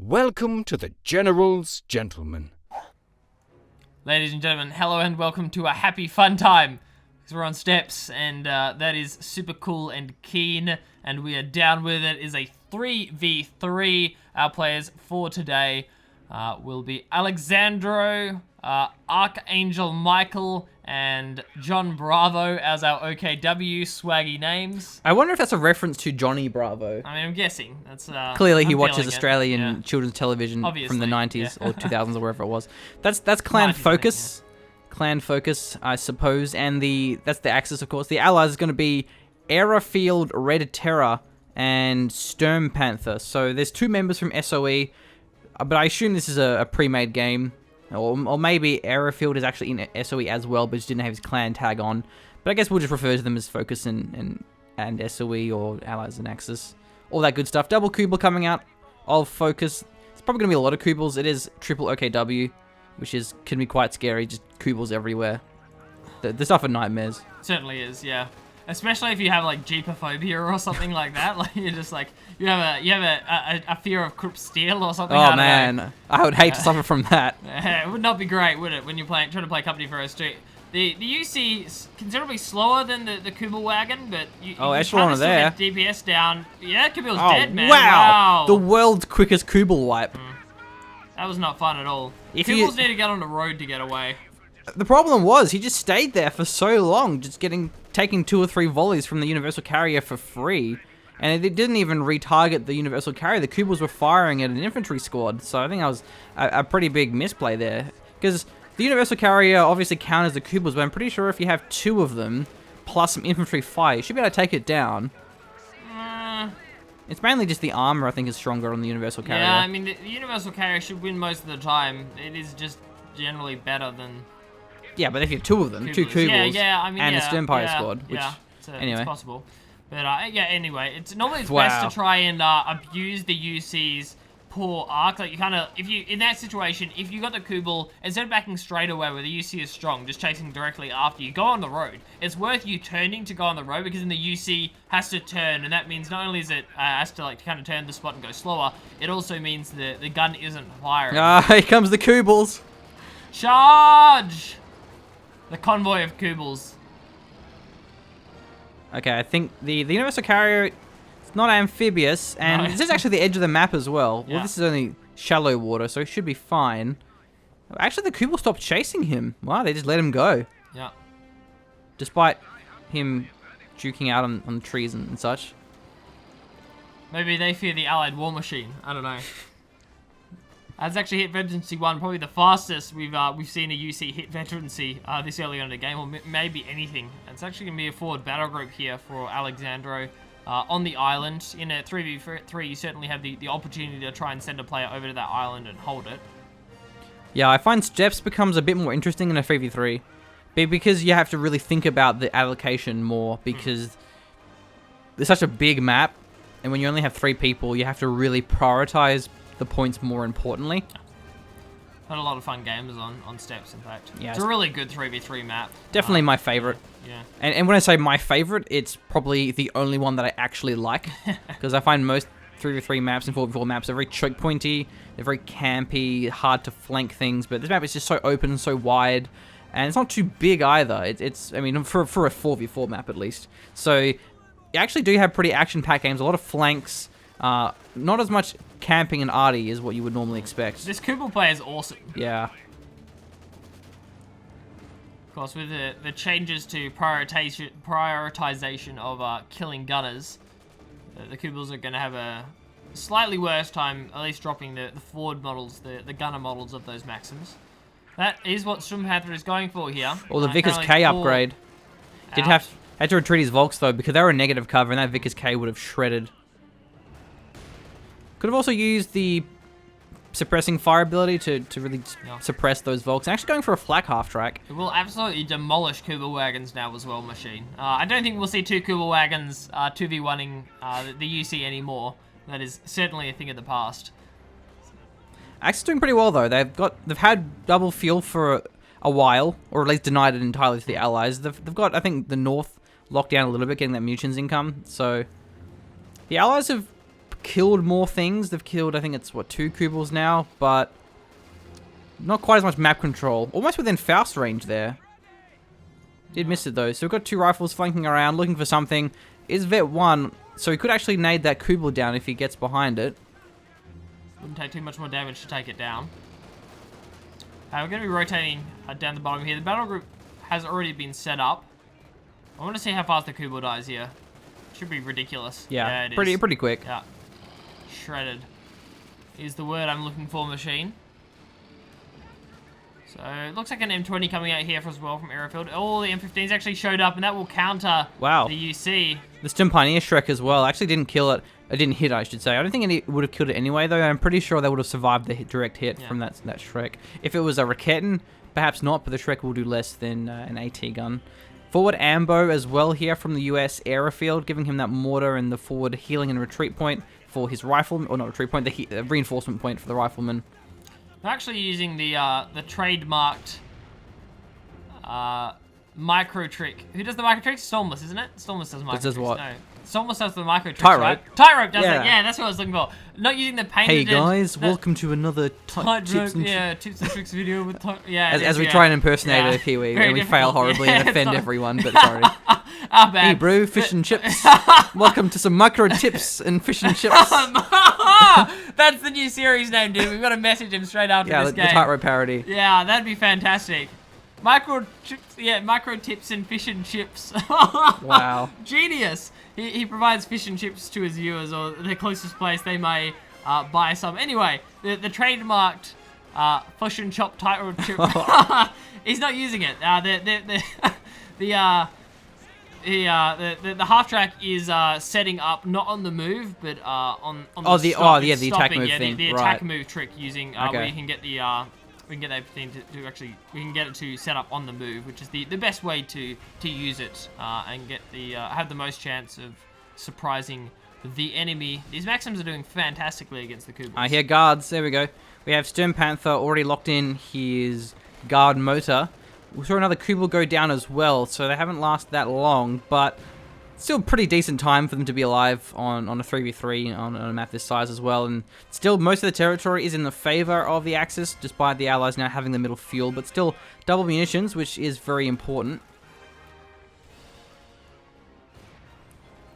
Welcome to the General's Gentlemen. Ladies and gentlemen, hello and welcome to a happy fun time. Because we're on steps and that is super cool and keen. And we are down with it. It is a 3v3. Our players for today will be Alexandro, Archangel Michael, and John Bravo as our OKW swaggy names. I wonder if that's a reference to Johnny Bravo. I mean, I'm guessing. That's Clearly he I'm watches feeling it. Australian Yeah. children's television Obviously, from the 90s yeah. or 2000s or wherever it was. That's Clan 90s, I think, Focus. Clan Focus, I suppose. And that's the Axis, of course. The allies is going to be Aerofield Red Terror and Sturm Panther. So there's two members from SOE, but I assume this is a pre-made game. Or maybe Aerofield is actually in SOE as well, but just didn't have his clan tag on. But I guess we'll just refer to them as Focus and SOE or Allies and Axis. All that good stuff. Double Kubel coming out of Focus. It's probably going to be a lot of Kubels. It is triple OKW, which can be quite scary. Just Kubels everywhere. The stuff are nightmares. Certainly is, yeah. Especially if you have like jeepophobia or something like that. Like you're just like you have a fear of Krupp steel or something. Oh man, I would hate to suffer from that. It would not be great, would it, when you're trying to play Company for Street? The UC is considerably slower than the Kubel wagon, but you Echelon kind of there. still get DPS down. Yeah, Kubel's Oh dead, man. wow, the world's quickest Kubel wipe. That was not fun at all. If Kubels need to get on the road to get away. The problem was he just stayed there for so long, just taking 2 or 3 volleys from the Universal Carrier for free, and it didn't even retarget the Universal Carrier. The Kubels were firing at an infantry squad, so I think that was a pretty big misplay there. Because the Universal Carrier obviously counters the Kubels, but I'm pretty sure if you have 2 of them plus some infantry fire, you should be able to take it down. It's mainly just the armor I think is stronger on the Universal Carrier. Yeah, I mean the Universal Carrier should win most of the time. It is just generally better than. Yeah, but if you have 2 of them, 2 Kubels. Kubels, I mean, and a Sternpire yeah, squad, which, anyway. it's possible. But yeah, anyway, it's normally it's Wow. best to try and abuse the UC's poor arc. Like you kind of, if you in that situation, if you got the Kubel, instead of backing straight away where the UC is strong, just chasing directly after you, go on the road. It's worth you turning to go on the road because then the UC has to turn, and that means not only is it has to like kind of turn the spot and go slower, it also means the gun isn't firing. Here comes the Kubels. Charge! The convoy of Kubels. Okay, I think the Universal Carrier is not amphibious, and No. this is actually the edge of the map as well. Yeah. Well, this is only shallow water, so it should be fine. Actually, the Kubel stopped chasing him. Wow, they just let him go. Yeah. Despite him juking out on trees and such. Maybe they fear the Allied war machine. I don't know. That's actually hit Veterancy 1, probably the fastest we've seen a UC hit Veterancy this early on in the game, or maybe anything. It's actually going to be a forward battle group here for Alexandro on the island. In a 3v3, you certainly have the opportunity to try and send a player over to that island and hold it. Yeah, I find Steps becomes a bit more interesting in a 3v3. Because you have to really think about the allocation more, because there's such a big map, and when you only have 3 people, you have to really prioritize the points more importantly. Had a lot of fun games on Steps, in fact. Yeah, it's a really good 3v3 map. Definitely my favorite. Yeah. And when I say my favorite, it's probably the only one that I actually like. Because I find most 3v3 maps and 4v4 maps are very choke pointy, they're very campy, hard to flank things, but this map is just so open, so wide, and it's not too big either. It's I mean, for a 4v4 map at least. So you actually do have pretty action-packed games, a lot of flanks, not as much camping and arty as what you would normally expect. This Kubel play is awesome. Yeah. Of course, with the changes to prioritization of killing gunners, the Kubels are going to have a slightly worse time, at least dropping the forward models, the gunner models of those Maxims. That is what Sturm Panther is going for here. Or the Vickers K upgrade. Had to retreat his Volks though, because they were a negative cover, and that Vickers K would have shredded. Could have also used the suppressing fire ability to really suppress those Volks. And actually going for a flak half track. It will absolutely demolish Kubel wagons now as well, Machine. I don't think we'll see 2 Kubel wagons 2v1ing the UC anymore. That is certainly a thing of the past. Axis doing pretty well though. They've had double fuel for a while, or at least denied it entirely to the allies. They've got, I think, the north locked down a little bit, getting that munitions income. So the allies have killed more things. They've killed, I think it's, what, 2 Kubels now, but not quite as much map control. Almost within Faust range there. Did miss it, though. So we've got 2 rifles flanking around, looking for something. Is Vet 1, so he could actually nade that Kubel down if he gets behind it. Wouldn't take too much more damage to take it down. We're going to be rotating down the bottom here. The battle group has already been set up. I want to see how fast the Kubel dies here. Should be ridiculous. Yeah, it pretty is. pretty quick. Yeah. Shredded is the word I'm looking for, machine. So, it looks like an M20 coming out here as well from Airfield. All the M15s actually showed up, and that will counter the UC. The Stim Pioneer Shrek as well. Actually didn't kill it. It didn't hit, I should say. I don't think it would have killed it anyway, though. I'm pretty sure they would have survived the direct hit from that Shrek. If it was a Raketten, perhaps not, but the Shrek will do less than an AT gun. Forward ambo as well here from the US Airfield, giving him that mortar and the forward healing and retreat point for his rifleman, or not retreat point, the reinforcement point for the rifleman. I'm actually using the trademarked micro trick. Who does the micro trick? Stormless, isn't it? Stormless does micro tricks. Does what? No. Stormless does the micro tricks, Tightrope. right? Tightrope does Yeah. it. Yeah, that's what I was looking for. Not using the painted. Hey guys, welcome to another tips and tips and tricks video with as we try and impersonate a Kiwi, Very and we fail difficult. horribly and offend sorry. everyone, but sorry. Our bad. Hey bro, fish and chips. Welcome to some micro tips and fish and chips. That's the new series name, dude. We've got to message him straight after Yeah, this the game. tightrope parody. Yeah, that'd be fantastic. Micro tips and fish and chips. Wow. Genius. He provides fish and chips to his viewers, or the closest place they may buy some. Anyway, the trademarked fish and chop tightrope chip. He's not using it. The half track is setting up not on the move, but on the attack move thing. The right. attack move trick using where you can get the we can get that thing to actually we can get it to set up on the move, which is the best way to use it and get the have the most chance of surprising the enemy. These Maxims are doing fantastically against the Kubels. Here guards, there we go. We have Sturm Panther already locked in his guard motor. We saw another Kubel go down as well, so they haven't lasted that long, but still pretty decent time for them to be alive on a 3v3 on a map this size as well. And still, most of the territory is in the favor of the Axis, despite the Allies now having the middle fuel, but still double munitions, which is very important.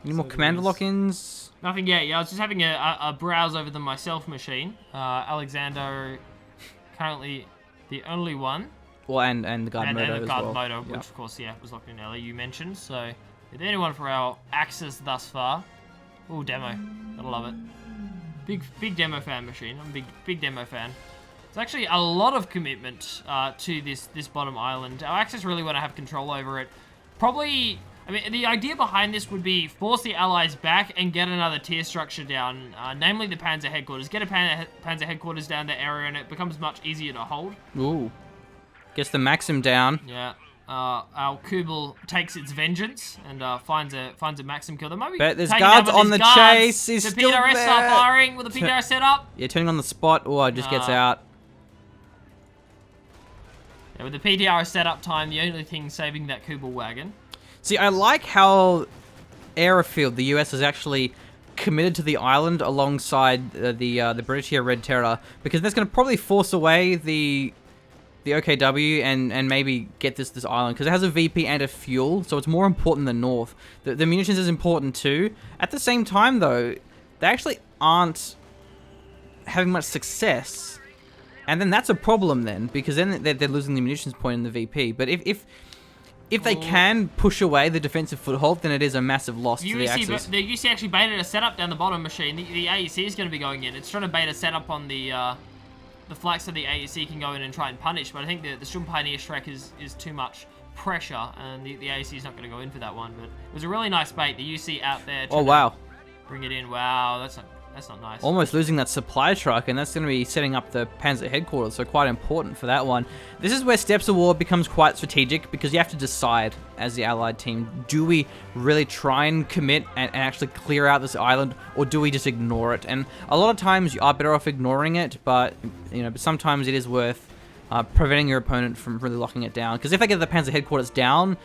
Any more commander lock-ins? Nothing yet. Yeah, I was just having a browse over them myself, machine. Alexander, currently the only one. Well, and the guard motor and the as guard well. motor, which of course, was locked in earlier. You mentioned, so the only one for our Axis thus far. Ooh, demo. Gotta love it. Big demo fan, machine. I'm a big demo fan. There's actually a lot of commitment to this bottom island. Our Axis really want to have control over it. Probably. I mean, the idea behind this would be force the Allies back and get another tier structure down, namely the Panzer headquarters. Get a Panzer headquarters down the area and it becomes much easier to hold. Ooh. Gets the Maxim down. Yeah. Our Kubel takes its vengeance and finds a Maxim kill. There might be but there's guards on the chase. He's the still PDRS there. start firing. Will the PDRS set up? Yeah, turning on the spot. Oh, it just gets out. Yeah, with the PDRS setup time, the only thing saving that Kubel wagon. See, I like how Airfield, the US, is actually committed to the island alongside the British here, Red Terror, because that's going to probably force away the OKW and maybe get this island, because it has a VP and a fuel, so it's more important than North. The munitions is important too. At the same time, though, they actually aren't having much success, and then that's a problem then, because then they're losing the munitions point in the VP. But if they can push away the defensive foothold, then it is a massive loss to the Axis. The UC actually baited a setup down the bottom machine. The AEC is going to be going in. It's trying to bait a setup on the flak so the AEC can go in and try and punish. But I think the Sturm Pioneer Shrek is too much pressure, and the AEC is not going to go in for that one. But it was a really nice bait. The UC out there. Oh wow! Bring it in. Wow, that's not nice. Almost losing that supply truck, and that's going to be setting up the Panzer headquarters, so quite important for that one. This is where Steps of War becomes quite strategic, because you have to decide, as the Allied team, do we really try and commit and actually clear out this island, or do we just ignore it? And a lot of times you are better off ignoring it, but sometimes it is worth preventing your opponent from really locking it down, because if they get the Panzer headquarters down,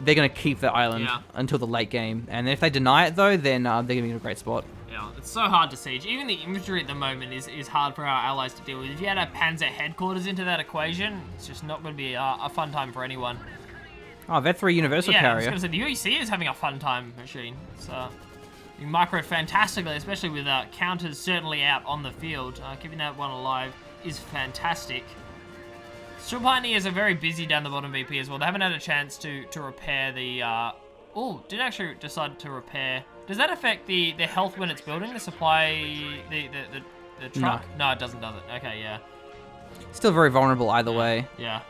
they're going to keep the island until the late game. And then if they deny it, though, then they're going to be in a great spot. Yeah. Yeah, it's so hard to siege. Even the infantry at the moment is hard for our allies to deal with. If you add a Panzer headquarters into that equation, it's just not going to be a fun time for anyone. Oh, Vet 3 Universal I was Carrier. going to say, the UEC is having a fun time, Machine. It's you micro fantastically, especially with counters certainly out on the field. Keeping that one alive is fantastic. Still Pioneers are very busy down the bottom VP as well. They haven't had a chance to repair the... did actually decide to repair... Does that affect the health when it's building? The supply... The truck? No, it doesn't, does it? Okay, yeah. Still very vulnerable either way. Yeah.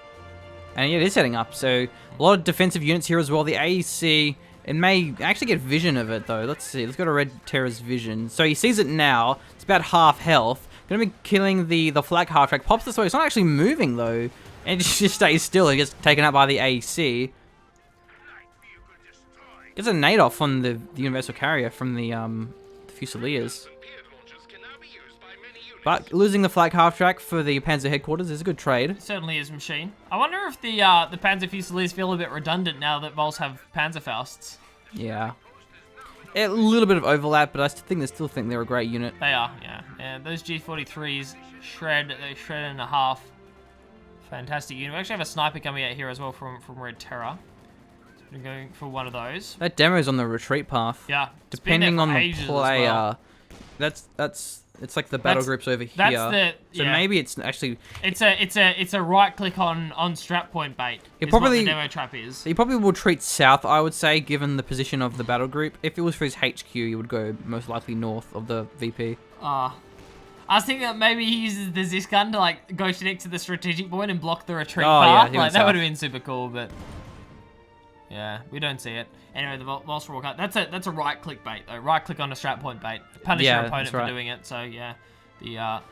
And yeah, it is setting up. So a lot of defensive units here as well. The AEC, it may actually get vision of it though. Let's see. Let's go to Red Terror's vision. So he sees it now. It's about half health. Gonna be killing the flak half track. Pops this way. It's not actually moving though. And it just stays still. It gets taken out by the AEC. Gets a nade off on the Universal Carrier from the Fusiliers. But losing the flak half track for the Panzer headquarters is a good trade. It certainly is, Machine. I wonder if the Panzer Fusiliers feel a bit redundant now that Vols have Panzerfausts. Yeah. A little bit of overlap, but I still think they're a great unit. They are, yeah. Yeah, those G43s shred in a half. Fantastic unit. We actually have a sniper coming out here as well from Red Terror. So we're going for one of those. That demo's on the retreat path. Yeah. Depending on the player, it's like the battle groups over here. So maybe it's actually it's a right click on strap point bait. It probably what the demo trap is. He probably will treat south, I would say, given the position of the battle group. If it was for his HQ, he would go most likely north of the VP. I was thinking that maybe he uses the Zis gun to like go next to the strategic point and block the retreat path. Yeah, like that would have been super cool, but yeah, we don't see it. Anyway, the Volster Walker, that's a right click bait though. Right click on a strap point bait. Punish your opponent for doing it. So yeah,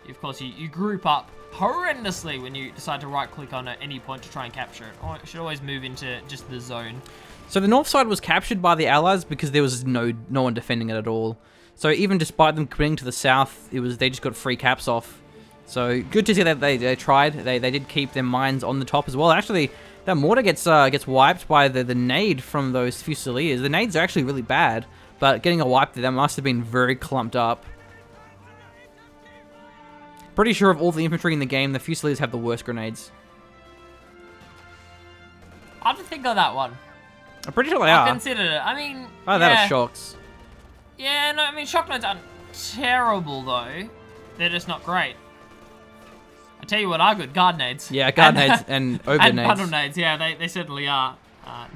of course you group up horrendously when you decide to right click on any point to try and capture it. Or you should always move into just the zone. So the north side was captured by the Allies because there was no one defending it at all. So even despite them committing to the south, they just got free caps off. So good to see that they tried. They did keep their mines on the top as well. Actually, that mortar gets wiped by the nade from those Fusiliers. The nades are actually really bad, but getting a wipe there, that must have been very clumped up. Pretty sure of all the infantry in the game, the Fusiliers have the worst grenades. I have to think on that one. I'm pretty sure they are. I considered it. I mean, oh, that are shocks. Yeah, no, I mean, shock nades aren't terrible though. They're just not great. I tell you what are good, guard nades. Yeah, guard nades and over and nades. bundle nades, yeah, they certainly are.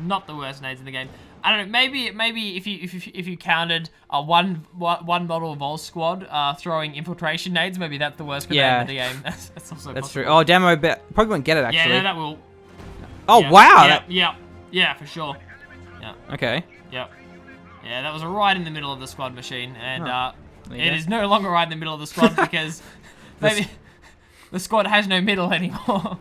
Not the worst nades in the game. I don't know, maybe if you counted a one model Vol squad throwing infiltration nades, maybe that's the worst grenade in the game. That's also possible. True. Oh, demo probably won't get it actually. Yeah, no, that will. Oh yeah, wow. Yeah, for sure. Yeah. Okay. Yep. Yeah, that was right in the middle of the squad machine, and it go. is no longer right in the middle of the squad because maybe the squad has no middle anymore.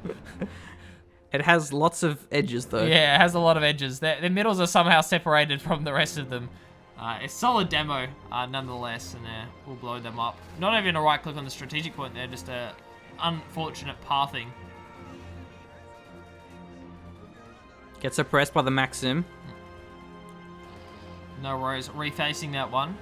It has lots of edges though. Yeah, it has a lot of edges. The middles are somehow separated from the rest of them. A solid demo, nonetheless, and we'll blow them up. Not even a right click on the strategic point there, just a unfortunate pathing. Gets suppressed by the Maxim. No worries, refacing that one.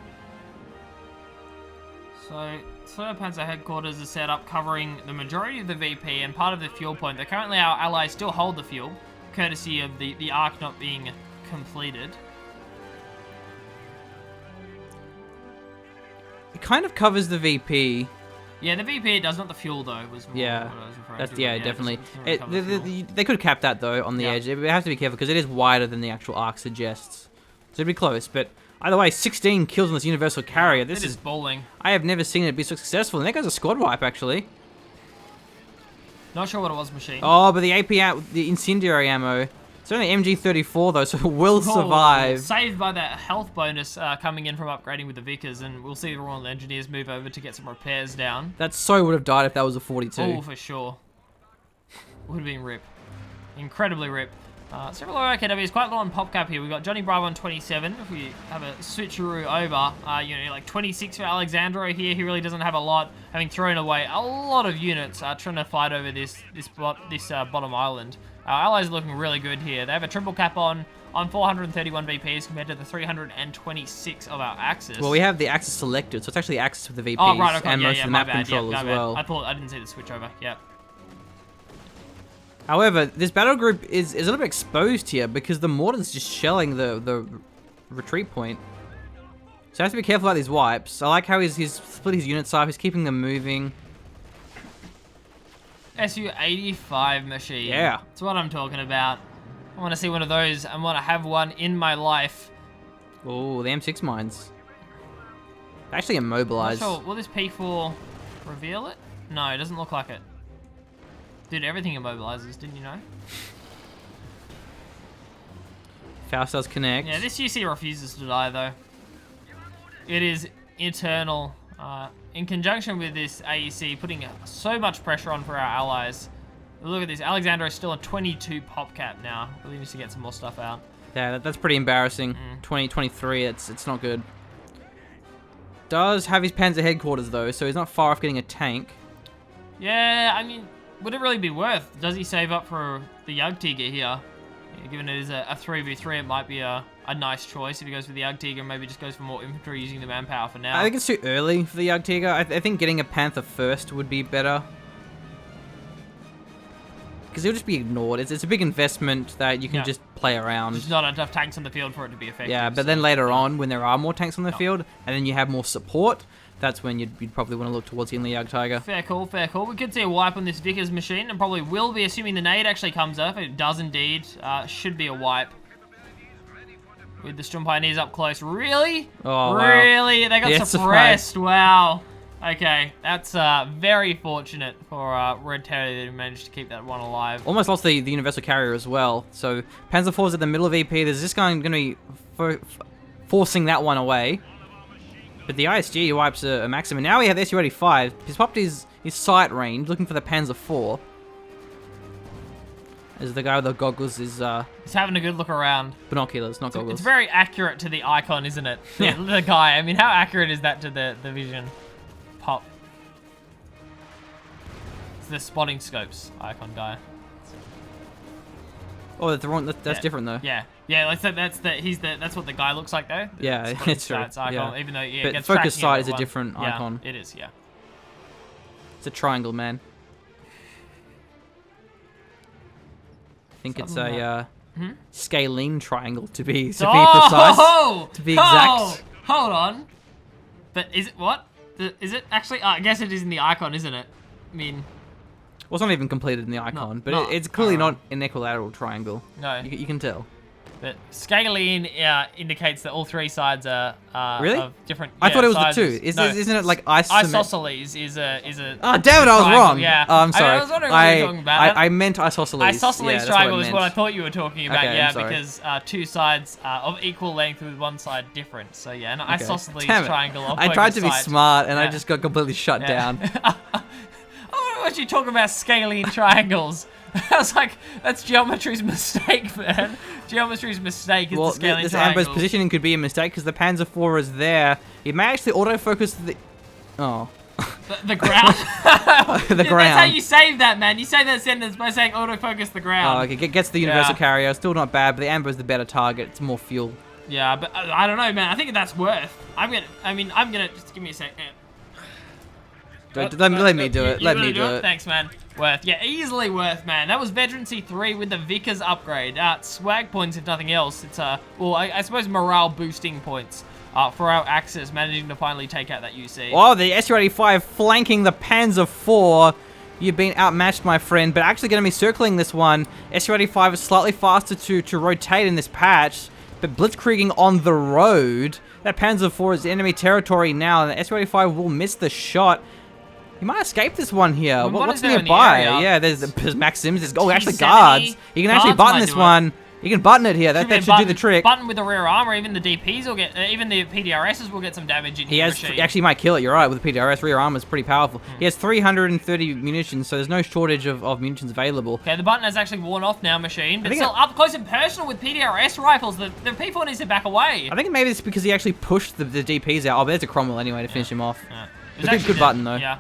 So, Third Panzer headquarters is set up covering the majority of the VP and part of the fuel point. Currently our allies still hold the fuel, courtesy of the arc not being completed. It kind of covers the VP. Yeah, the VP it does, not the fuel though. Was more what I was referring to. Yeah, definitely. The they could cap that though on the edge. We have to be careful because it is wider than the actual arc suggests. So it'd be close, but either way, 16 kills on this Universal Carrier. This is bowling. I have never seen it be so successful. And there goes a squad wipe, actually. Not sure what it was, machine. Oh, but the AP, the incendiary ammo. It's only MG34 though, so it will survive. Saved by that health bonus coming in from upgrading with the Vickers, and we'll see the Royal Engineers move over to get some repairs down. That so would have died if that was a 42. Oh, for sure. Would have been rip. Incredibly rip. Several OKWs quite low on pop cap here. We've got Johnny Bravo on 27. If we have a switcheroo over, like 26 for Alexandro here. He really doesn't have a lot, having thrown away a lot of units trying to fight over this bottom island. Our allies are looking really good here. They have a triple cap on on 431 VPs compared to the 326 of our Axis. Well, we have the Axis selected, so it's actually Axis with the VPs Oh, right, okay. and Yeah, most yeah, of the my map bad. control Yeah, as my bad. well. I didn't see the switch over. Yeah. However, this battle group is a little bit exposed here because the mortar's just shelling the retreat point. So I have to be careful about these wipes. I like how he's split his units up, he's keeping them moving. Su-85 machine. Yeah. That's what I'm talking about. I want to see one of those. I want to have one in my life. Oh, the M6 mines. Actually I'm not immobilized. sure. Will this P4 reveal it? No, it doesn't look like it. Dude, everything immobilizes, didn't you know? Faust does connect. Yeah, this UC refuses to die, though. It is eternal. In conjunction with this AEC putting so much pressure on for our allies. Look at this. Alexander is still a 22 pop cap now. Really needs to get some more stuff out. Yeah, that's pretty embarrassing. 2023, it's not good. Does have his Panzer headquarters though, so he's not far off getting a tank. Yeah, I mean, would it really be worth? Does he save up for the Jagdtiger here? Yeah, given it is a 3v3, it might be a nice choice if he goes for the Jagdtiger and maybe just goes for more infantry using the manpower for now. I think it's too early for the Jagdtiger. I think getting a Panther first would be better. Because he'll just be ignored. It's a big investment that you can just play around. There's not enough tanks on the field for it to be effective. Yeah, but then later on, when there are more tanks on the field, and then you have more support, that's when you'd probably want to look towards the Jagdtiger. Fair call, fair call. We could see a wipe on this Vickers machine, and probably will be, assuming the nade actually comes up. It does indeed. Should be a wipe. With the Storm Pioneers up close. Really? Oh, wow. Really? They got Yes, suppressed. Wow. Okay, that's very fortunate for Red Terror that he managed to keep that one alive. Almost lost the Universal Carrier as well. So Panzer IV is at the middle of EP. There's this guy going to be forcing that one away. But the ISG wipes a maximum. Now we have the Su-85. He's popped his sight range, looking for the Panzer IV. As the guy with the goggles is... He's having a good look around. Binoculars, not goggles. It's very accurate to the icon, isn't it? Yeah. The guy. I mean, how accurate is that to the vision? Pop. It's the spotting scopes icon guy. Oh, that's wrong. That's different though. Yeah, like that's what the guy looks like though. Yeah, it's true. Icon, Yeah. even though it But gets focus tracking sight is a everyone. different icon. It is. Yeah. It's a triangle, man. I think it's a scalene triangle to be precise. To be exact. Hold on. But is it what? Is it actually? I guess it is in the icon, isn't it? I mean. Well, it's not even completed in the icon, but not- it's clearly not an equilateral triangle. No. You can tell. But scalene indicates that all three sides are Really? of different. I thought it was sizes. the two. No. Isn't it like isometric? Isosceles is a. Oh, damn it! I was triangle, wrong. Yeah. Oh, I'm sorry. I was wondering what you were talking about. I meant isosceles. Isosceles Yeah, that's triangle I is what I meant. thought you were talking about, Okay, I'm yeah, sorry. because two sides of equal length with one side different. So yeah, an Okay. isosceles Damn it. triangle. Of I tried to be focus side. smart, and I Yeah. just got completely shut down. I want you talking about scalene triangles. I was like, that's geometry's mistake, man. Geometry's mistake is Well, the scalene this triangles. Amber's positioning could be a mistake because the Panzer IV is there. It may actually autofocus the... Oh. The ground. The That's how ground. you save that, man. You save that sentence by saying autofocus the ground. Oh, okay. Gets the Universal Yeah. Carrier. Still not bad, but the Amber is the better target. It's more fuel. Yeah, but I don't know, man. I think that's worth. I'm gonna just give me a second. Let me do it. You Let wanna me do it. Thanks, man. Worth. Yeah, easily worth, man. That was Veterancy 3 with the Vickers upgrade. Swag points, if nothing else. It's, well, I suppose morale boosting points for our Axis, managing to finally take out that UC. Oh, the Su-85 flanking the Panzer IV. You've been outmatched, my friend, but actually going to be circling this one. Su-85 is slightly faster to rotate in this patch, but blitzkrieging on the road. That Panzer IV is enemy territory now, and the Su-85 will miss the shot. You might escape this one here. Well, what What's is there in the nearby? area? Yeah, there's Maxims. There's actually T70. guards. You can actually Guards button might this do it. one. You can button it here. That should do the trick. Button with the rear armor, even the DPs will get, even the PDRSs will get some damage in He your has machine. actually might kill it. You're right with the PDRS. Rear armor is pretty powerful. He has 330 munitions, so there's no shortage of munitions available. Okay, the button has actually worn off now, machine, but think still up close and personal with PDRS rifles. The P4 needs to back away. I think maybe it's because he actually pushed the DPs out. Oh, but there's a Cromwell anyway to finish him off. Yeah. It It's was a good actually button though. Yeah.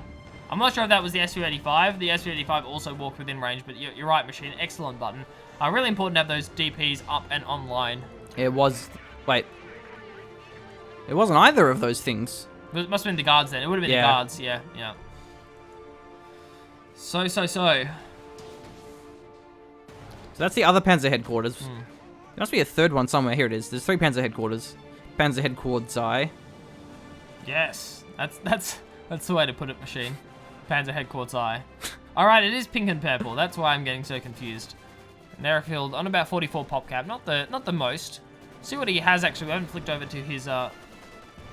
I'm not sure if that was the Su-85. The Su-85 also walked within range, but you're right, machine. Excellent button. Really important to have those DPs up and online. It was... Wait. It wasn't either of those things. It must have been the guards then. It would have been the guards. Yeah. So. So that's the other Panzer headquarters. There must be a third one somewhere. Here it is. There's 3 Panzer headquarters. Panzer headquarters I. Yes. That's the way to put it, machine. Panzer headquarters I. Alright, it is pink and purple. That's why I'm getting so confused. An airfield on about 44 pop cap. Not the most. See what he has actually. We haven't flicked over to his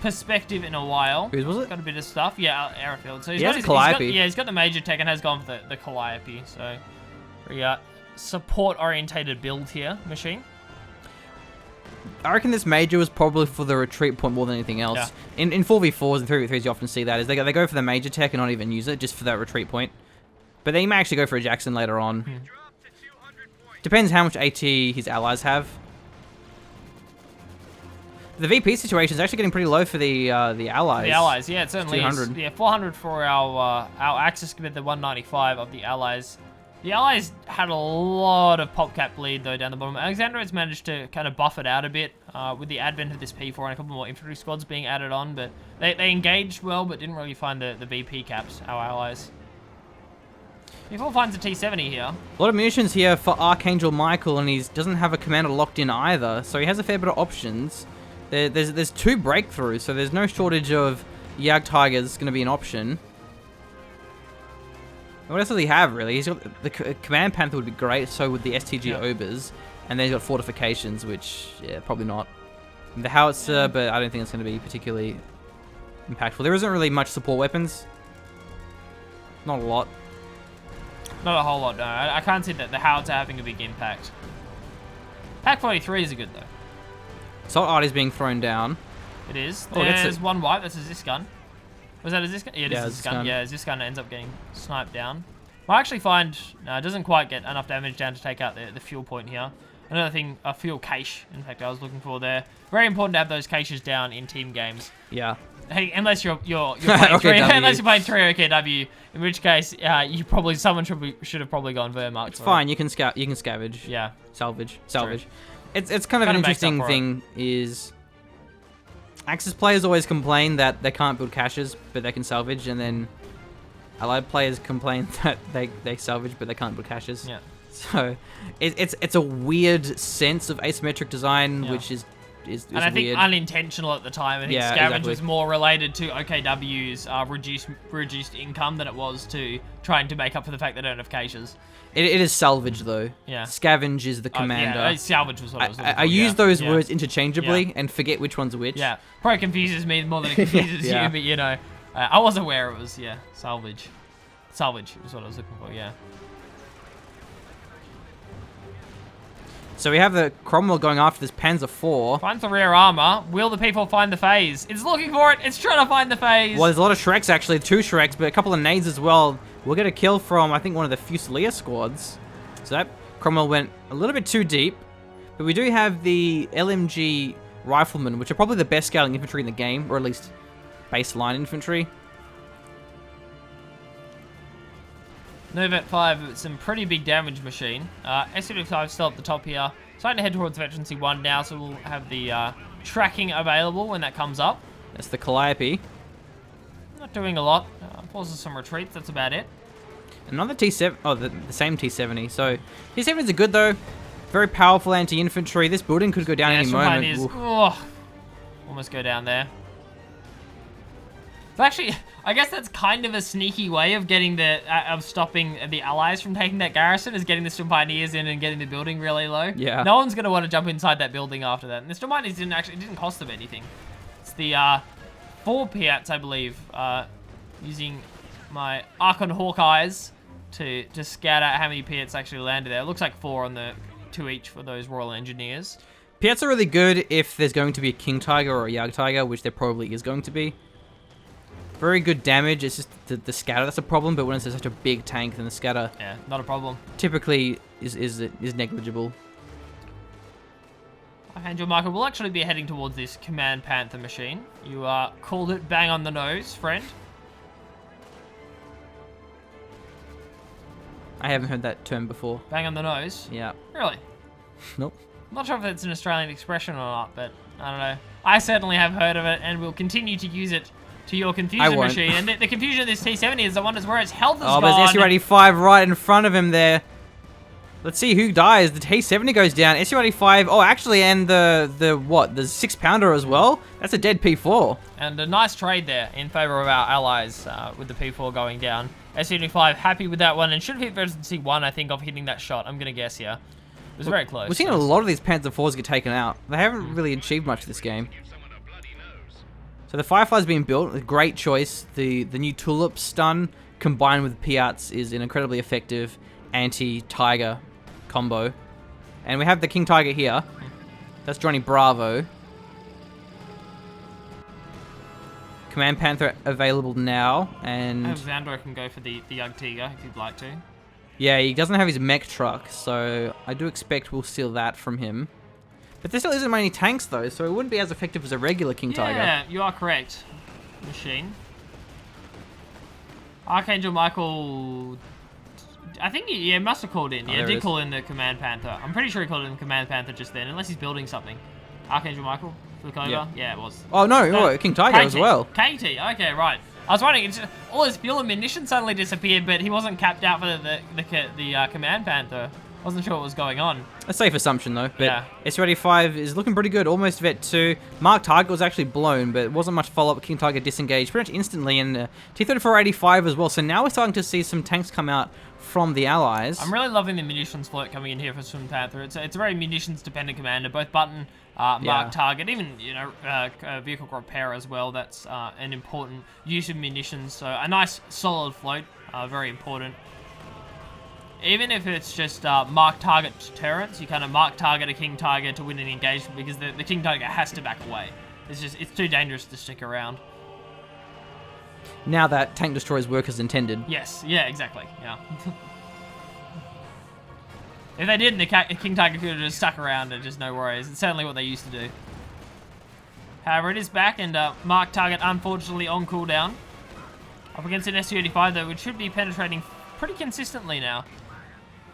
perspective in a while. Whose was it? Got a bit of stuff. Yeah, airfield. So he's He got has a his, Calliope. he's got the major tech and has gone for the Calliope. So very support orientated build here, machine. I reckon this major was probably for the retreat point more than anything else. Yeah. In 4v4s and 3v3s, you often see that is they go for the major tech and not even use it just for that retreat point. But they may actually go for a Jackson later on. Depends how much AT his allies have. The VP situation is actually getting pretty low for the allies. The allies, yeah, it certainly 200. is. Yeah, 400 for our Axis compared to 195 of the allies. The allies had a lot of pop cap bleed though down the bottom. Alexander has managed to kind of buff it out a bit with the advent of this P4 and a couple more infantry squads being added on, but they engaged well but didn't really find the VP caps, our allies. P4 finds a T70 here. A lot of munitions here for Archangel Michael, and he doesn't have a commander locked in either, so he has a fair bit of options. There's 2 breakthroughs, so there's no shortage of Yag Tigers going to be an option. What else does he have, really? He's got the Command Panther would be great, so would the STG Obers, and then he's got fortifications, which, yeah, probably not. The Howitzer, but I don't think it's going to be particularly impactful. There isn't really much support weapons. Not a lot. Not a whole lot, no. I can't see that the Howitzer having a big impact. Pack 43 is good, though. Assault Artillery is being thrown down. It is. Oh, that's There's it. one wipe. That's a Zis gun. Was that a Zis gun? Yeah, it is Yeah, a Zis Zis gun. gun. Yeah, Zis gun ends up getting sniped down. I actually find it doesn't quite get enough damage down to take out the fuel point here. Another thing, a fuel cache, in fact, I was looking for there. Very important to have those caches down in team games. Yeah. Hey, unless you're playing three, OKW. unless you're playing 3 OKW, in which case someone should have probably gone Wehrmacht. It's fine. You can scavenge. Yeah. Salvage. It's kind of an Kinda makes up interesting for it. thing is Axis players always complain that they can't build caches, but they can salvage, and then Allied players complain that they salvage, but they can't build caches. Yeah. So it's a weird sense of asymmetric design, Yeah. which is And I think weird. unintentional at the time. I think Yeah, Scavenge exactly. was more related to OKW's reduced income than it was to trying to make up for the fact they don't have caches. It is salvage though. Yeah. Scavenge is the commander. Yeah, salvage was what I was looking for. I use those yeah. words interchangeably Yeah. and forget which one's which. Yeah, probably confuses me more than it confuses Yeah. you, but you know, I was aware it was, salvage. Salvage was what I was looking for, yeah. So we have the Cromwell going after this Panzer IV. Finds the rear armor. Will the people find the phase? It's looking for it. It's trying to find the phase. Well, there's a lot of Shreks actually, 2 Shreks, but a couple of nades as well. We'll get a kill from, I think, one of the Fusilier squads. So that Cromwell went a little bit too deep. But we do have the LMG Riflemen, which are probably the best scaling infantry in the game, or at least baseline infantry. Novet 5 with some pretty big damage machine. SW5 still up the top here. Starting to head towards Veterancy 1 now, so we'll have the tracking available when that comes up. That's the Calliope. Not doing a lot. Pauses some retreats, that's about it. Another T7, oh, the same T70. So, T70s are good though. Very powerful anti-infantry. This building could go down any Astral moment. Pioneers, Oof. oh, almost go down there. But actually, I guess that's kind of a sneaky way of getting of stopping the allies from taking that garrison, is getting the Steel Pioneers in and getting the building really low. Yeah. No one's gonna want to jump inside that building after that. And the Steel Pioneers didn't cost them anything. It's the 4 Piats, I believe, using my Archon Hawkeyes to scout out how many Piats actually landed there. It looks like 4 on the 2 each for those Royal Engineers. Piats are really good if there's going to be a King Tiger or a Yag Tiger, which there probably is going to be. Very good damage. It's just the scatter that's a problem, but when it's such a big tank, then the scatter Yeah, not a problem. typically is negligible. Archangel Michael will actually be heading towards this Command Panther machine. You called it bang on the nose, friend. I haven't heard that term before. Bang on the nose? Yeah. Really? Nope. I'm not sure if it's an Australian expression or not, but I don't know. I certainly have heard of it and will continue to use it to your confusion won't. machine. And the confusion of this T70 is the one is where its health is Oh, gone. there's SU-85 right in front of him there. Let's see who dies. The T70 goes down. SU-85. Oh, actually, and the 6-pounder as well. That's a dead P4. And a nice trade there in favor of our allies with the P4 going down. SU-85 happy with that one and should have hit versus C1, I think, of hitting that shot. I'm going to guess, yeah. It was very close. We're seeing a lot of these Panther 4s get taken out. They haven't really achieved much this game. So the Firefly's being built. A great choice. The new Tulip stun combined with Piats is an incredibly effective anti-Tiger combo. And we have the King Tiger here. That's Johnny Bravo. Command Panther available now, and Alexander can go for the Yugtiga if you'd like to. yeah, he doesn't have his mech truck, so I do expect we'll steal that from him. But there still isn't many tanks though, so it wouldn't be as effective as a regular King Tiger. Yeah, you are correct. Machine. Archangel Michael, I think he must have called in. Oh, Yeah, there did it is. call in the Command Panther. I'm pretty sure he called in the Command Panther just then, unless he's building something. Archangel Michael, flick over. Yeah, it was. Oh no, King Tiger as well. KT, okay, right. I was wondering, all his fuel and munition suddenly disappeared, but he wasn't capped out for the Command Panther. Wasn't sure what was going on. A safe assumption though, but Yeah. SU-85 is looking pretty good, almost Vet 2. Mark Target was actually blown, but it wasn't much follow-up. King Tiger disengaged pretty much instantly, and T-34-85 as well. So now we're starting to see some tanks come out from the allies. I'm really loving the munitions float coming in here for Swim Panther. It's a very munitions-dependent commander, both button, mark target, even vehicle repair as well. That's an important use of munitions. So a nice solid float, very important. Even if it's just mark target deterrence, you kind of mark target a King Tiger to win an engagement because the King Tiger has to back away. It's too dangerous to stick around. Now that tank destroyers work as intended. Yes, yeah, exactly, yeah. If they didn't, the King Tiger could have just stuck around and just no worries. It's certainly what they used to do. However, it is back and mark target unfortunately on cooldown. Up against an SU-85 though, which should be penetrating pretty consistently now.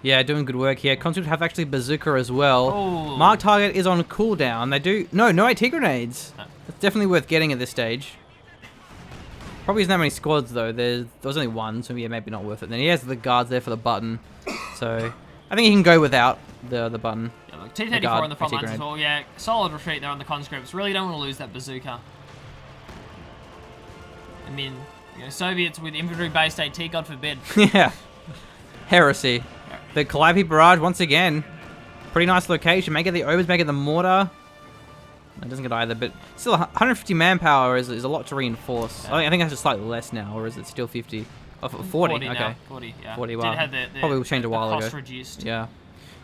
Yeah, doing good work here. Conscript have actually Bazooka as well. Ooh. Mark Target is on cooldown. They do... No AT grenades. No. It's definitely worth getting at this stage. Probably isn't that many squads though. There was only one, so yeah, maybe not worth it. Then he has the guards there for the button. So I think he can go without the button. Yeah, look, T-34 guard, on the front AT lines as grenade. well. Yeah, solid retreat there on the conscripts. Really don't want to lose that bazooka. I mean, Soviets with infantry-based AT, God forbid. Yeah. Heresy. The Calliope Barrage, once again. Pretty nice location. May get the Obers, may get the Mortar. It doesn't get either, but still 150 manpower is a lot to reinforce. Yeah. I think that's just slightly less now, or is it still 50? Oh, 40, okay. Now. 40, yeah. 40, Did wow. have Probably will change a while cost ago. reduced. Yeah.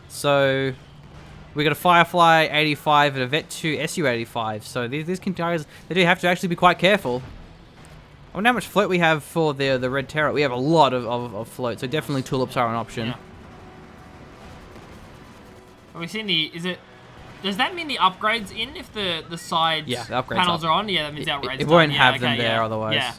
So, we got a Firefly 85 and a Vet 2 SU-85. So these King Tigers, they do have to actually be quite careful. I wonder how much float we have for the Red Terror. We have a lot of float, so definitely tulips are an option. Yeah. Have we seen does that mean the upgrades in if the sides Yeah, the upgrades panels up. are on? Yeah, that means the upgrades It are won't done. have Yeah, them okay, there yeah. otherwise. Yeah.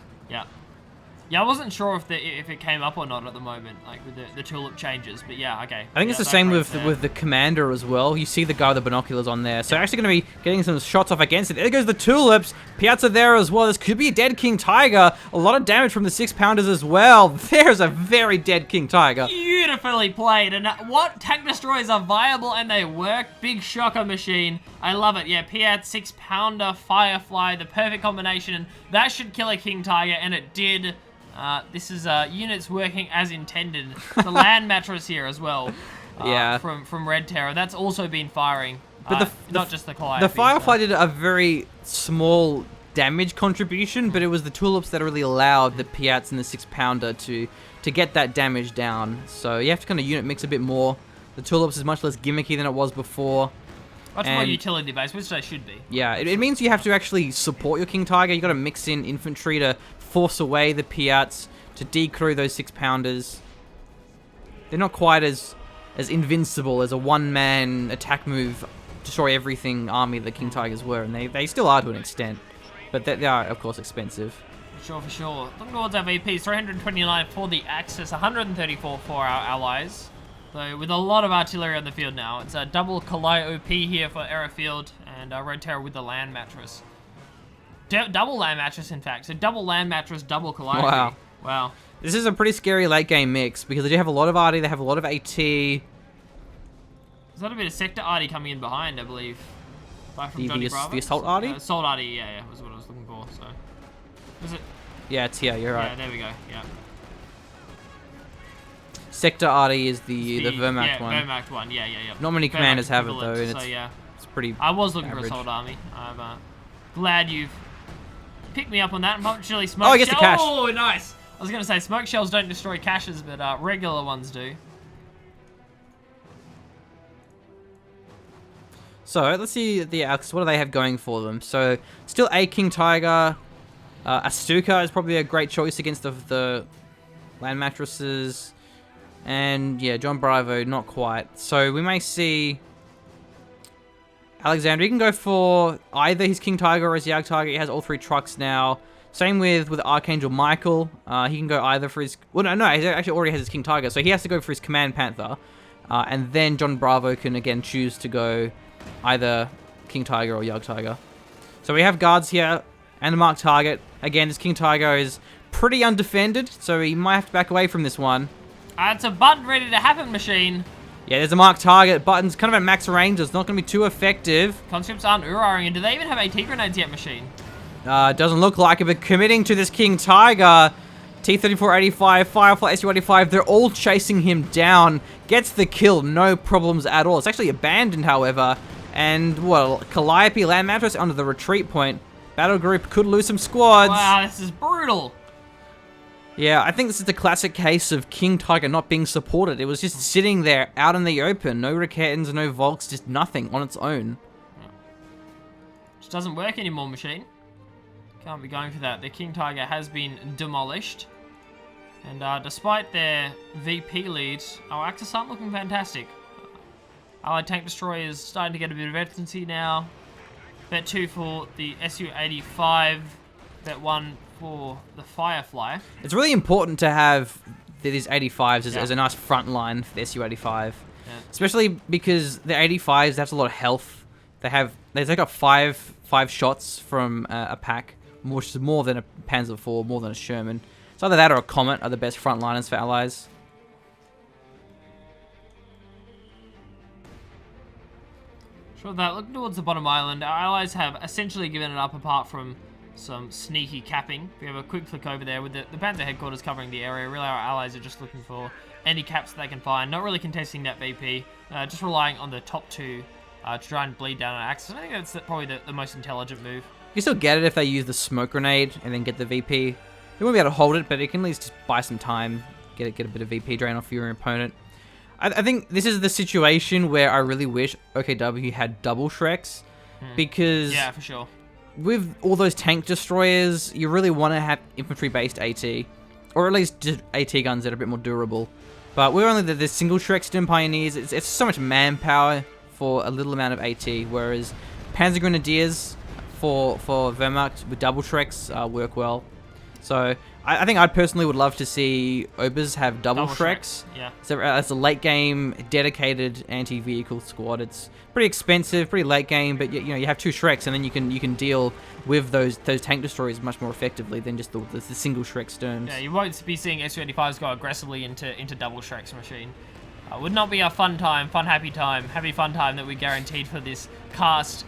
Yeah, I wasn't sure if it came up or not at the moment, like with the tulip changes, but yeah, okay. I think Yeah, it's the that same upgrade's with the Commander as well. You see the guy with the binoculars on there. So actually going to be getting some shots off against it. There goes the Tulips. Piazza there as well. This could be a dead King Tiger. A lot of damage from the 6-pounders as well. There's a very dead King Tiger. Beautifully played, and what tank destroyers are viable and they work. Big shocker machine. I love it. Yeah, Piat 6-pounder, Firefly, the perfect combination, and that should kill a King Tiger, and it did. This is units working as intended. The land mattress here as well. Yeah. From Red Terror. That's also been firing. But not just the Calliope. The Firefly did a very small damage contribution, but it was the Tulips that really allowed the Piats and the 6-pounder to get that damage down. So you have to kind of unit mix a bit more. The Tulips is much less gimmicky than it was before. Much more and- utility based, which they should be. Yeah, it means you have to actually support your King Tiger. You got to mix in infantry to force away the Piats, to decrew those 6-pounders. They're not quite as invincible as a one-man attack move, destroy everything army the King Tigers were, and they still are to an extent. But they are, of course, expensive. For sure. Looking towards our VPs, 329 for the Axis, 134 for our allies. So with a lot of artillery on the field now. It's a double Kalai OP here for Aerofield and Red Terror with the land mattress. Double land mattress, in fact. So double land mattress, double Kalai Wow. OP. Wow. This is a pretty scary late game mix because they do have a lot of arty, they have a lot of AT. There's got a bit of sector arty coming in behind, I believe. Back from Johnny Bravo. The assault arty? Assault arty, yeah, was what I was looking for. So, was it? Yeah, it's here, you're right. Yeah, there we go. Yeah. Sector arty is the Wehrmacht one. Yeah, Wehrmacht one. Yeah. Not many commanders have it though, and so yeah, it's pretty I was looking average. for assault army. I'm glad you've picked me up on that. Unfortunately, smoke Oh, I get the cache. Oh, nice. I was gonna say smoke shells don't destroy caches, but regular ones do. So let's see the Alks. What do they have going for them? So still a King Tiger. Astuka is probably a great choice against the land mattresses. And yeah, John Bravo, not quite. So we may see Alexander. He can go for either his King Tiger or his Yag Tiger. He has all 3 trucks now. Same with Archangel Michael. He can go either for his... Well, no, he actually already has his King Tiger. So he has to go for his Command Panther. And then John Bravo can again choose to go either King Tiger or Yag Tiger. So we have guards here and a marked target. Again, this King Tiger is pretty undefended. So he might have to back away from this one. It's a button ready to happen machine. Yeah, there's a marked target. Button's kind of at max range. It's not going to be too effective. Conscripts aren't Uraring, and do they even have AT grenades yet, machine? Doesn't look like it, but committing to this King Tiger. T-3485, Firefly SU-85, they're all chasing him down. Gets the kill, no problems at all. It's actually abandoned, however. And, well, Calliope land mattress under the retreat point. Battle group could lose some squads. Wow, this is brutal. Yeah, I think this is the classic case of King Tiger not being supported. It was just sitting there out in the open. No Raketans, no Volks, just nothing on its own. Just doesn't work anymore, machine. Can't be going for that. The King Tiger has been demolished. And despite their VP lead, our Axis aren't looking fantastic. Allied tank destroyers starting to get a bit of efficiency now. Bet 2 for the Su-85. Bet 1 for the Firefly. It's really important to have these 85s as a nice front line for the Su-85. Yeah. Especially because the 85s, they have a lot of health. They take up five shots from a pack, which is more than a Panzer IV, more than a Sherman. So either that or a Comet are the best frontliners for allies. Sure that. Looking towards the bottom island, our allies have essentially given it up apart from some sneaky capping. We have a quick flick over there with the Panther headquarters covering the area. Really, our allies are just looking for any caps that they can find. Not really contesting that VP. Just relying on the top 2 to try and bleed down our Axis. I think that's probably the most intelligent move. You can still get it if they use the smoke grenade and then get the VP. You won't be able to hold it, but it can at least just buy some time, get a bit of VP drain off your opponent. I think this is the situation where I really wish OKW had double Shreks, because yeah, for sure. With all those tank destroyers, you really want to have infantry-based AT, or at least just AT guns that are a bit more durable. But we're only the single Shreks and Pioneers. It's so much manpower for a little amount of AT, whereas Panzer Grenadiers for Wehrmacht with double Shreks work well. So I think I personally would love to see Obers have double Shreks. Yeah. So as a late game dedicated anti-vehicle squad, it's pretty expensive, pretty late game, but you know you have 2 Shreks and then you can deal with those tank destroyers much more effectively than just the single Shrek Sterns. Yeah, you won't be seeing Su-85s go aggressively into double Shreks machine. Would not be a fun happy fun time that we guaranteed for this cast.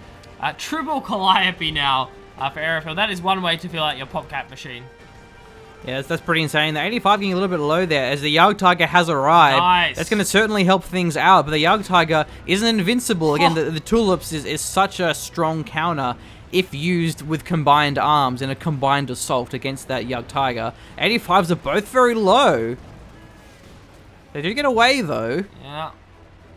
Triple Calliope now for Aerofield. That is one way to fill out your PopCap machine. Yeah, that's pretty insane. The 85 getting a little bit low there as the Yag Tiger has arrived. Nice. That's going to certainly help things out, but the Yag Tiger isn't invincible. Again, the Tulips is such a strong counter if used with combined arms in a combined assault against that Yag Tiger. 85s are both very low. They do get away, though. Yeah.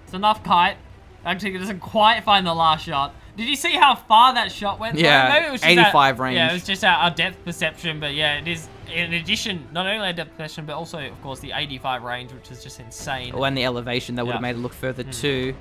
It's enough kite. Actually, it doesn't quite find the last shot. Did you see how far that shot went? Yeah, maybe it was just 85 range. Yeah, it was just our depth perception, but yeah, it is, in addition, not only our depth perception, but also, of course, the 85 range, which is just insane. Oh, and the elevation, that would have made it look further too.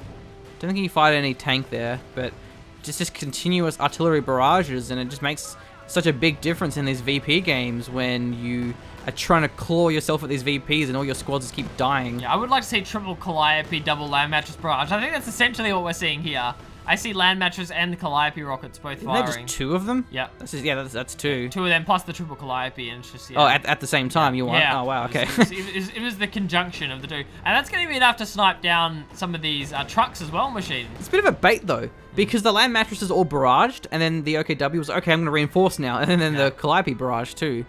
Don't think you fight any tank there, but just continuous artillery barrages, and it just makes such a big difference in these VP games when you are trying to claw yourself at these VPs and all your squads just keep dying. Yeah, I would like to see triple Calliope, double land mattress barrage. I think that's essentially what we're seeing here. I see land mattress and the Calliope rockets both Isn't firing. there just 2 of them? Yeah. That's 2. 2 of them plus the triple Calliope, and it's just, yeah. Oh, at the same time you want? Yeah. Oh, wow, okay. It was the conjunction of the 2. And that's going to be enough to snipe down some of these trucks as well, Machine. It's a bit of a bait, though, because the land mattress is all barraged, and then the OKW was, okay, I'm going to reinforce now, and then the Calliope barrage, too.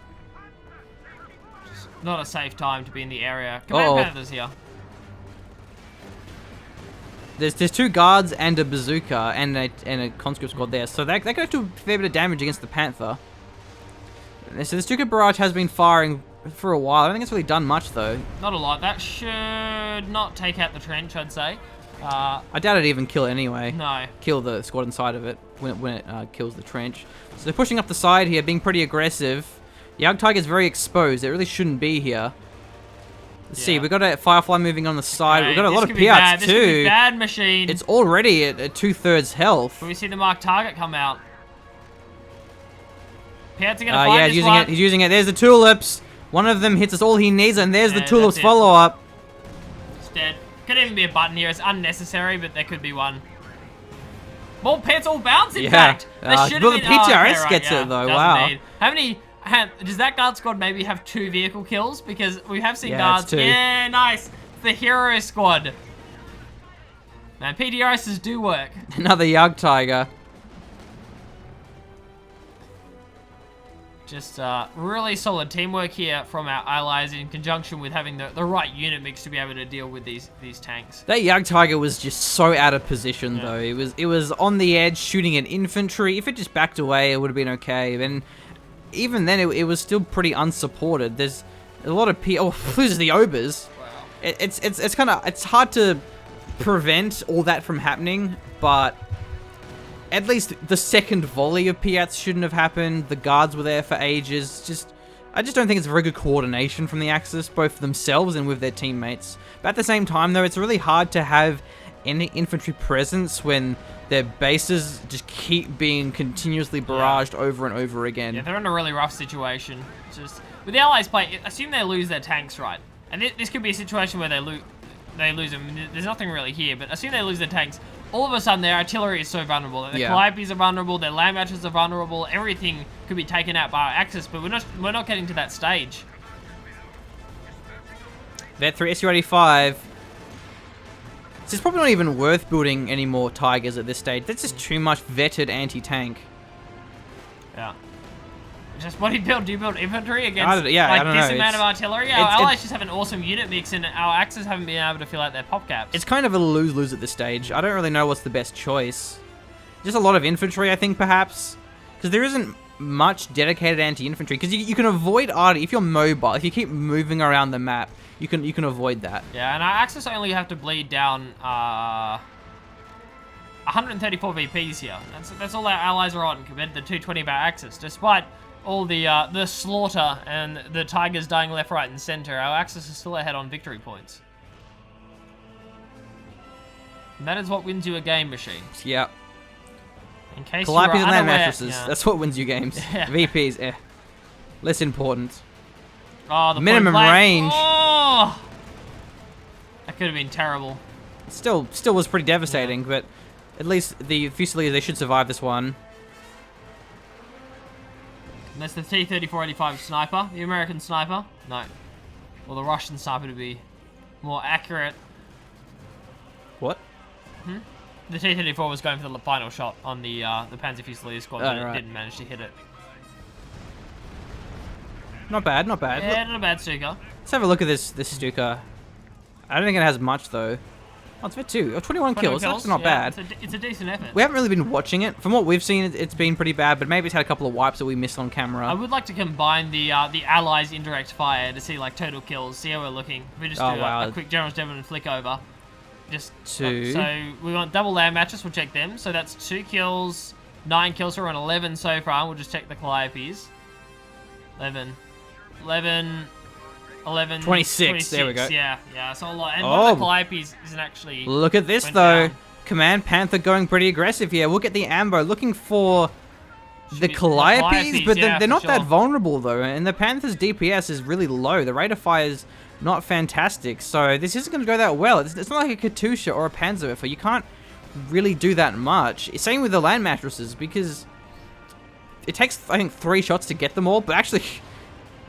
Just not a safe time to be in the area. Command Panthers here. There's 2 guards and a bazooka and a conscript squad there, so they could do a fair bit of damage against the Panther. So the Stuka barrage has been firing for a while. I don't think it's really done much, though. Not a lot. That should not take out the trench, I'd say. I doubt it'd even kill it anyway. No. Kill the squad inside of it when it kills the trench. So they're pushing up the side here, being pretty aggressive. Young Tiger's very exposed. It really shouldn't be here. Let's see, we've got a Firefly moving on the side. We've got a lot of Piats too. This could be bad, Machine. It's already at 2/3 health. Can we see the marked target come out? Piats are going to find yeah, he's using it. There's the tulips. One of them hits us all he needs, and there's the tulips follow-up. It's dead. Could even be a button here. It's unnecessary, but there could be one. More Piats all bounce, in fact. Well, the PTRS gets it, though. Wow. How many... does that guard squad maybe have 2 vehicle kills? Because we have seen guards. It's 2. Yeah, nice. It's the hero squad. Man, PDRSs do work. Another Yug Tiger. Just really solid teamwork here from our allies in conjunction with having the right unit mix to be able to deal with these tanks. That Yug Tiger was just so out of position, though. It was on the edge shooting at infantry. If it just backed away, it would have been okay. And even then, it was still pretty unsupported. There's a lot of loses the Obers. Wow. It's hard to prevent all that from happening, but at least the second volley of Piats shouldn't have happened. The guards were there for ages. I just don't think it's very good coordination from the Axis, both themselves and with their teammates. But at the same time, though, it's really hard to have any infantry presence when their bases just keep being continuously barraged over and over again. Yeah, they're in a really rough situation. Just with the Allies play, assume they lose their tanks, right? And this could be a situation where they lose them. There's nothing really here, but assume they lose their tanks. All of a sudden, their artillery is so vulnerable. Their Calliopes are vulnerable. Their land matches are vulnerable. Everything could be taken out by our Axis, but we're not getting to that stage. Vet 3 SU-85. It's probably not even worth building any more Tigers at this stage. That's just too much vetted anti-tank. Yeah. Just what do you build? Do you build infantry against I don't this know. amount of artillery? Our allies just have an awesome unit mix, and our Axis haven't been able to fill out their pop caps. It's kind of a lose-lose at this stage. I don't really know what's the best choice. Just a lot of infantry, I think, perhaps. Because there isn't much dedicated anti-infantry. Because you can avoid arty if you're mobile. If you keep moving around the map, you can avoid that. Yeah, and our Axis only have to bleed down 134 VPs here. That's all our allies are on compared to the 220 of our Axis. Despite all the slaughter and the Tigers dying left, right, and center, our Axis is still ahead on victory points. And that is what wins you a game, Machine. Yeah. In case Calliopes you and are land unaware, mattresses. That's what wins you games. Yeah. VPs, less important. Oh, the minimum range. Oh! That could have been terrible. Still was pretty devastating, but at least the Fusiliers, they should survive this one. And that's the T-34-85 sniper, the American sniper. No. Or the Russian sniper to be more accurate. What? The T-34 was going for the final shot on the Panzer Fusilier squad, but it didn't manage to hit it. Not bad, not bad. Yeah, not a bad Stuka. Let's have a look at this Stuka. I don't think it has much, though. Oh, it's a bit too. 21 kills. That's not bad. It's a decent effort. We haven't really been watching it. From what we've seen, it's been pretty bad, but maybe it's had a couple of wipes that we missed on camera. I would like to combine the Allies' indirect fire to see like total kills, see how we're looking. If we just do a quick General's Devon and flick over. Just 2. So we want double land matches, we'll check them. So that's 2 kills, 9 kills, so we're on 11 so far. We'll just check the Calliopes. 11, 26, there we go. Yeah, so a lot. And one of the Calliopes isn't actually... Look at this, though. Down. Command Panther going pretty aggressive here. Look at the Ambo, looking for The Calliopes, but yeah, they're not for that sure. vulnerable though, and the Panther's DPS is really low. The rate of fire is not fantastic, so this isn't going to go that well. It's not like a Katusha or a Panzerwerfer. You can't really do that much. Same with the land mattresses, because it takes, I think, 3 shots to get them all, but actually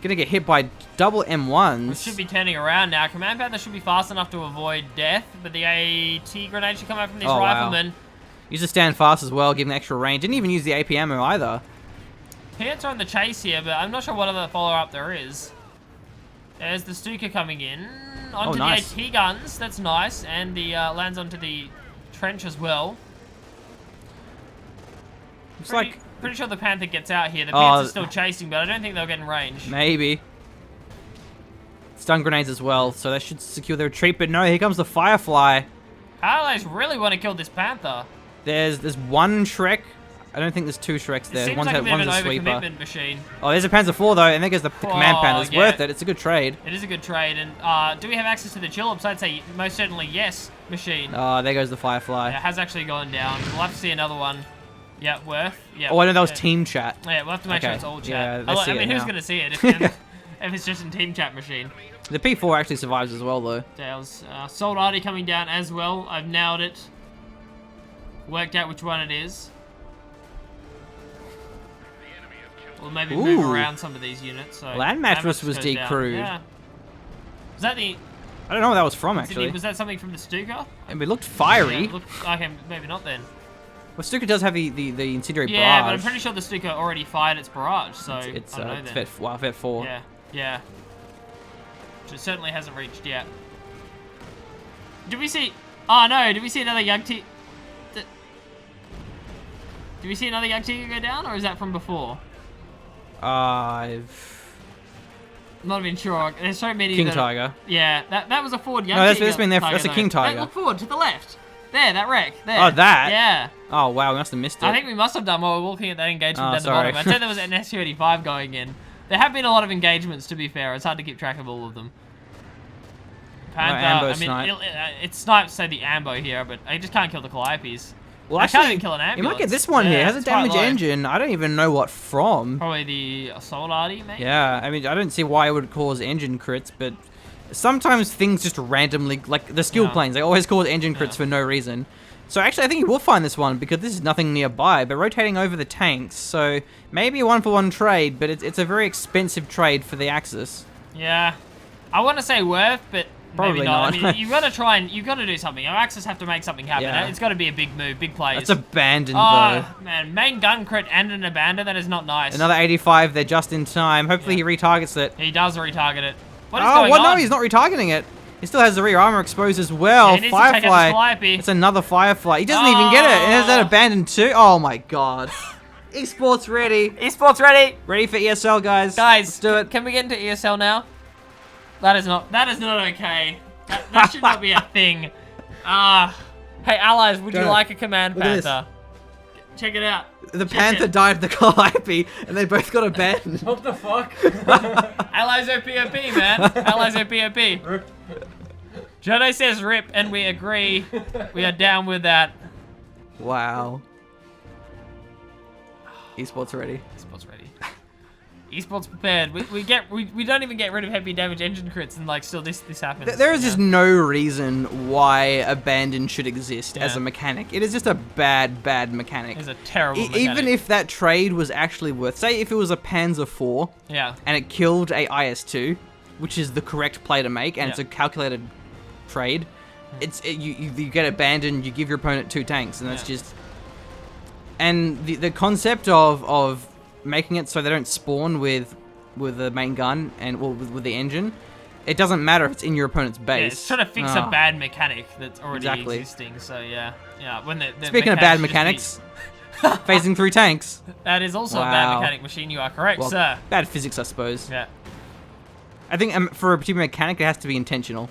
gonna get hit by double M1s. It should be turning around now. Command Panther should be fast enough to avoid death, but the AT grenade should come out from these Oh, wow. riflemen. Use the stand fast as well, giving extra range. Didn't even use the AP ammo either. Pants are on the chase here, but I'm not sure what other follow-up there is. There's the Stuka coming in. Onto nice. the AT guns. That's nice. And the lands onto the trench as well. It's like, Pretty sure the Panther gets out here. The Oh, Panther's still chasing, but I don't think they'll get in range. maybe. Stun grenades as well, so that should secure their retreat, but no, here comes the Firefly. Allies really want to kill this Panther. There's one Shrek. I don't think there's 2 Shreks It there. seems One's like a bit of an a sweeper. overcommitment machine. Oh, there's a Panzer IV though, and there goes the Command Panther. It's yeah. worth it. It's a good trade. It is a good trade. And do we have access to the chill-ups? I'd say most certainly yes, machine. Oh, there goes the Firefly. Yeah, it has actually gone down. We'll have to see another one. Yeah, worth. Yeah. Oh, I know that was yeah. team chat. Yeah, we'll have to make sure Okay. it's all chat. Yeah, let's see I mean, it who's now. going to see it if it's just in team chat machine? The P4 actually survives as well though. Dale's Soldati coming down as well. I've nailed it. Worked out which one it is. We'll maybe move Ooh. around some of these units. So Land mattress was goes down. decrewed. Yeah. Was that the? I don't know what that was from actually. Was that something from the Stuka? And it looked fiery. Yeah, okay, maybe not then. Well, Stuka does have the incendiary Yeah, but barrage. I'm pretty sure the Stuka already fired its barrage, so It's I don't know it's then. Vet 4. Yeah, yeah. Which it certainly hasn't reached yet. Did we see? Oh no! Did we see another Yagti? Did we see another Yagti go down, or is that from before? I've... I'm not even sure. There's so many. King that Tiger. Yeah, that was a forward Yagti. No, that's been there. That's a though. King Tiger. Hey, look forward to the left. There, that wreck. There. Oh, that? Yeah. Oh wow, we must have missed it. I think we must have done while we were walking at that engagement Oh, down sorry. the bottom. I said there was an SU-85 going in. There have been a lot of engagements, to be fair. It's hard to keep track of all of them. Panther, Ambo I mean, snipe. it's snipes say the Ambo here, but I just can't kill the Calliopes. Well, I can't actually, even kill an you ambulance. might get this one here. It has a it's quite damage low. engine. I don't even know what from. Probably the Soldati, maybe? Yeah, I mean, I don't see why it would cause engine crits, but sometimes things just randomly, like the skill Yeah. planes, they always cause engine crits Yeah. for no reason. So actually, I think you will find this one because this is nothing nearby, but rotating over the tanks. So maybe a 1-for-1 trade, but it's a very expensive trade for the Axis. Yeah. I want to say worth, but Probably maybe not. not. I mean, you've got to try and you've got to do something. Our Axis have to make something happen. Yeah. It's got to be a big move, big plays. That's abandoned Oh, man. Main gun crit and an abandon. That is not nice. though. Another 85 there just in time. Hopefully Yeah. he retargets it. He does retarget it. What is Oh, going well, on? no, he's not retargeting it. He still has the rear armor exposed as well. Yeah, he needs to take out the Firefly. Calliope. It's another Firefly. He doesn't even get it. And is that Oh. abandoned too? Oh my god. Esports ready. Esports ready. Ready for ESL, guys. Guys, Let's do it. Can we get into ESL now? That is not okay. That should not be a thing. Hey, allies, would you Go. like a Command Look at this. Panther? Check it out. The Check Panther it. died the Calliope, and they both got abandoned. What the fuck? Allies OPOP, man. Allies OPOP. Jedi says rip, and we agree. We are down with that. Wow. Esports ready. Esports ready. Esports prepared. We don't even get rid of heavy damage engine crits, and like still this happens. There is Yeah. just no reason why abandon should exist as Yeah. a mechanic. It is just a bad mechanic. It's a terrible Even mechanic. if that trade was actually worth, say if it was a Panzer IV Yeah. and it killed a IS-2, which is the correct play to make, and it's Yeah. a calculated trade, you get abandoned, you give your opponent 2 tanks, and that's Yeah. just... And the concept of making it so they don't spawn with the main gun and with the engine, it doesn't matter if it's in your opponent's base. Yeah, it's trying to fix Ah. a bad mechanic that's already Exactly. existing. So yeah. When the Speaking of bad mechanics mechanics, phasing through tanks. that is also a bad Wow. mechanic machine. You are correct, Well, sir. bad physics, I suppose. Yeah. I think for a particular mechanic, it has to be intentional.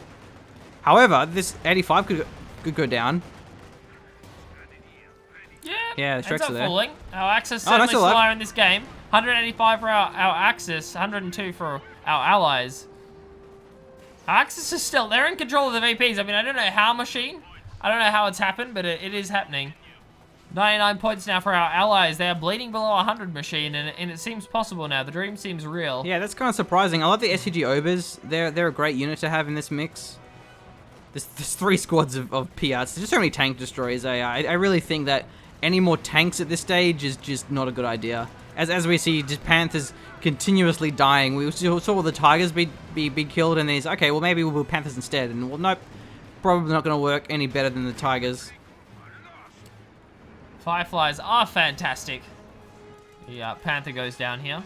However, this 85 could go down. Yeah, the ends Shreks up are there. falling. Our Axis Oh, certainly nice alive. slower in this game. 185 for our Axis, 102 for our allies. Our Axis is still, they're in control of the VPs. I mean, I don't know how machine. I don't know how it's happened, but it is happening. 99 points now for our allies. They are bleeding below 100, Machine, and it seems possible now. The dream seems real. Yeah, that's kind of surprising. I love the SCG Obers. They're a great unit to have in this mix. There's 3 squads of Piats. There's just so many tank destroyers. I really think that any more tanks at this stage is just not a good idea. As we see, just Panthers continuously dying. We saw all the Tigers be killed, and there's okay. Well, maybe we'll build Panthers instead. And well, nope, probably not going to work any better than the Tigers. Fireflies are fantastic. The Panther goes down here.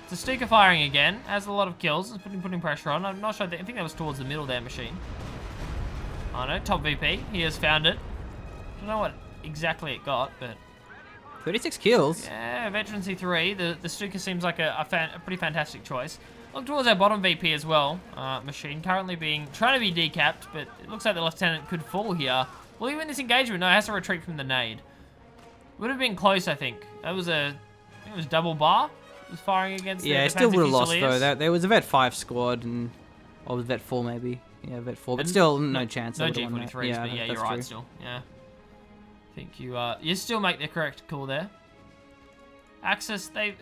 So Stuka firing again. Has a lot of kills. It's putting pressure on. I'm not sure. I think that was towards the middle there, Machine. Oh no, top VP. He has found it. Don't know what exactly it got, but 36 kills. yeah, Veteran C3. The Stuka seems like a pretty fantastic choice. Look towards our bottom VP as well. Machine currently trying to be decapped, but it looks like the Lieutenant could fall here. Will he win this engagement? No, he has to retreat from the nade. Would have been close, I think. That was I think it was double bar. Was firing against. Yeah, the still Panther would have lost Fusiliers. though. There was a Vet 5 squad, and or was Vet 4 maybe? Yeah, Vet 4, but still no chance. No they would've won that. G43s, but yeah, that's you're right. true. Still, yeah. I think you still make the correct call there. Axis, they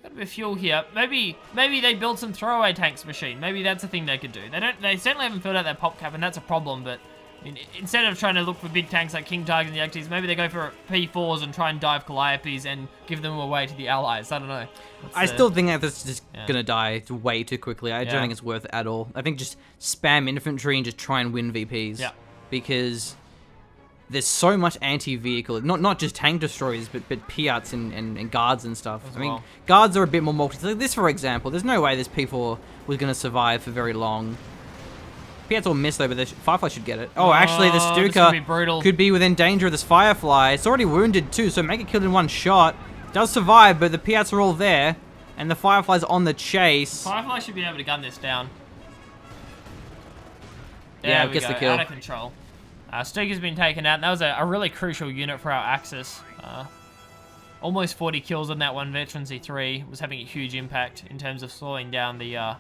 got a bit of fuel here. Maybe they build some throwaway tanks, Machine. Maybe that's a thing they could do. They certainly haven't filled out their pop cap, and that's a problem. But instead of trying to look for big tanks like King Tiger and the Acties, maybe they go for P4s and try and dive Calliopes and give them away to the allies. I don't know. I still think that this is just gonna die way too quickly. I don't Yeah. think it's worth it at all. I think just spam infantry and just try and win VPs. Yeah. Because there's so much anti-vehicle, not just tank destroyers, but Piats and guards and stuff. As I mean, well. guards are a bit more multi. Like this, for example, there's no way this P4 was gonna survive for very long. Piats will miss though, but the Firefly should get it. Oh, actually, the this could be Stuka brutal. could be within danger of this Firefly. It's already wounded too, so make it killed in one shot. Does survive, but the Piats are all there, and the Firefly's on the chase. Firefly should be able to gun this down. Yeah, There we gets go, the kill. out of control. Stuka's been taken out, and that was a really crucial unit for our Axis. Almost 40 kills on that one. Veteran Z3 was having a huge impact in terms of slowing down the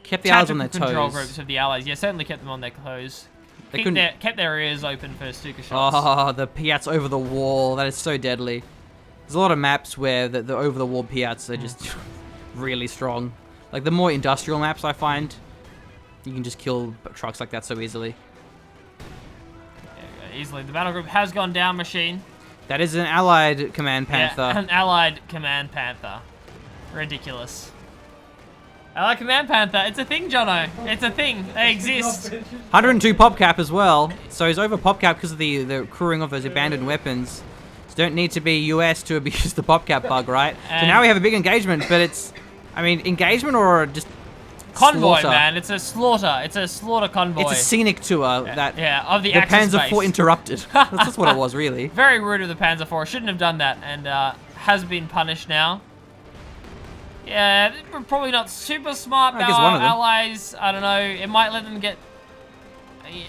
Kept the eyes on their tactical control toes. groups of the allies. Yeah, certainly kept them on their toes. They couldn't- Kept their ears open for Stuka shots. Oh, the Piats over the wall. That is so deadly. There's a lot of maps where the over the wall Piats are just really strong. Like the more industrial maps I find, you can just kill trucks like that so easily. There we go, easily. The battle group has gone down, Machine. That is an allied Command Panther. Yeah, an allied Command Panther. Ridiculous. Allied Command Panther. It's a thing, Jono. It's a thing. They exist. 102 pop cap as well. So he's over pop cap because of the crewing of those abandoned weapons. So don't need to be US to abuse the pop cap bug, right? So And- now we have a big engagement, but it's, I mean, engagement or just Convoy, slaughter? man. It's a slaughter. It's a slaughter convoy. It's a scenic tour that yeah, of the the Axis Panzer base. IV interrupted. That's what it was, really. Very rude of the Panzer IV. Shouldn't have done that, and has been punished now. Yeah, we're probably not super smart I about guess one our of them. allies. I don't know. It might let them get.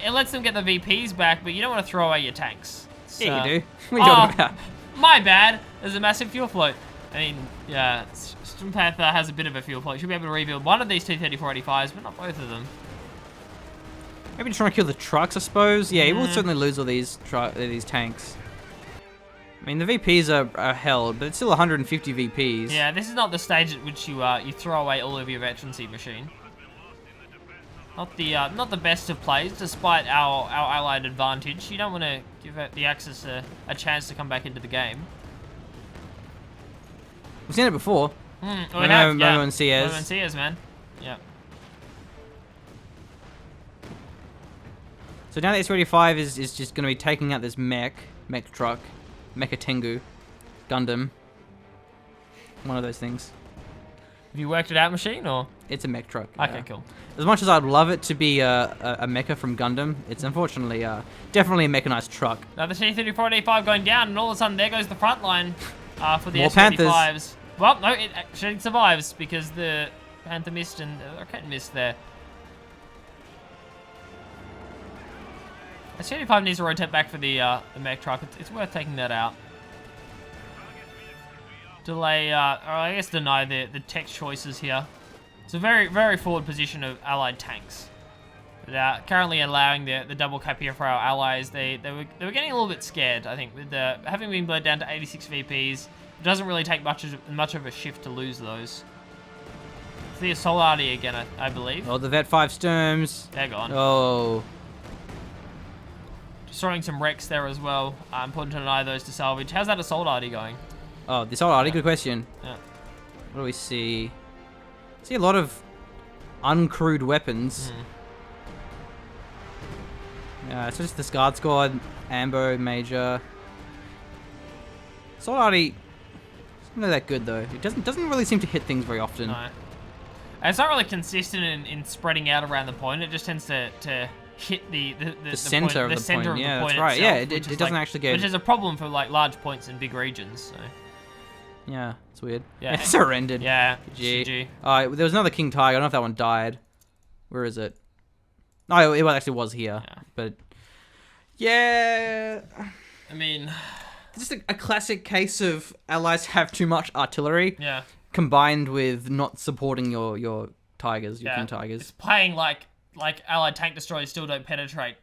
It lets them get the VPs back, but you don't want to throw away your tanks. Yeah, So- you do. What are you talking Oh, about? My bad. There's a massive fuel float. I mean, yeah, Storm Panther has a bit of a fuel float. Should be able to rebuild one of these T-3485s, but not both of them. Maybe just trying to kill the trucks, I suppose. Yeah, he will certainly lose all these tanks. I mean, the VPs are held, but it's still 150 VPs. Yeah, this is not the stage at which you you throw away all of your veterancy, Machine. Not the best of plays, despite our allied advantage. You don't want to give the Axis a chance to come back into the game. We've seen it before. We Momo have, yeah. and Sears. Momo and Sears, man. Yeah. So now the S-35 is just going to be taking out this mech truck, Mecha Tengu, Gundam. One of those things. Have you worked it out, Machine, or? It's a mech truck. Okay, cool. As much as I'd love it to be a mecha from Gundam, it's unfortunately definitely a mechanized truck. Now the T-3485 going down, and all of a sudden there goes the front line for the More S-35s. Well, no, it actually survives because the Panther missed and the Rocket missed there. The S-35 needs to rotate back for the mech truck. It's worth taking that out. Delay, or I guess deny the tech choices here. It's a very, very forward position of allied tanks. But currently allowing the double cap here for our allies, they were getting a little bit scared. I think with having been bled down to 86 VPs, it doesn't really take much of a shift to lose those. It's the Assault Arty again, I believe. Oh, the Vet 5 Sturms. They're gone. Oh. Destroying some wrecks there as well. Important to deny those to salvage. How's that Assault Arty going? Oh, the Assault Arty, good question. Yeah. What do we see? See a lot of uncrewed weapons. So just this Guard Squad, Ambo, Major. Assault Arty, it's not that good though. It doesn't really seem to hit things very often. No. And it's not really consistent in spreading out around the point. It just tends to hit the center point, of the point. Yeah, that's right. Itself, Yeah, it doesn't actually get. Which is a problem for like large points in big regions. So. Yeah, it's weird. Yeah, it surrendered. Yeah. GG. There was another King Tiger. I don't know if that one died. Where is it? No, it actually was here. Yeah. But yeah, I mean, just a classic case of allies have too much artillery. Yeah. Combined with not supporting your tigers, your King Tigers. It's playing like allied tank destroyers still don't penetrate.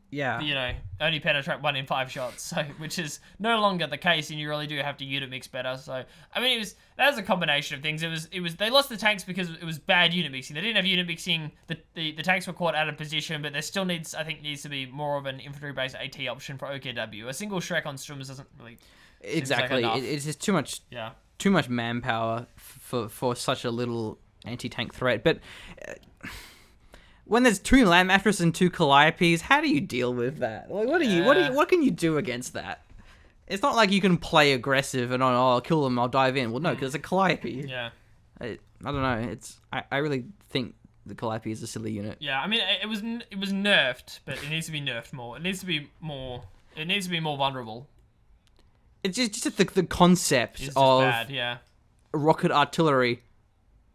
Yeah. You know, only penetrate 1 in 5 shots. So, which is no longer the case, and you really do have to unit mix better. So, I mean, that was a combination of things. It was they lost the tanks because it was bad unit mixing. They didn't have unit mixing. The tanks were caught out of position, but there still needs to be more of an infantry based AT option for OKW. A single Shrek on Stormers doesn't really. Exactly. Like it's just too much. Yeah. Too much manpower for such a little anti-tank threat. But when there's 2 land mattresses and 2 Calliopes, how do you deal with that? Like, what can you do against that? It's not like you can play aggressive and I'll kill them, I'll dive in. Well, no, because it's a Calliope. Yeah. I don't know. I really think the Calliope is a silly unit. Yeah, I mean, it was nerfed, but it needs to be nerfed more. It needs to be more vulnerable. It's just the concept of bad, yeah. rocket artillery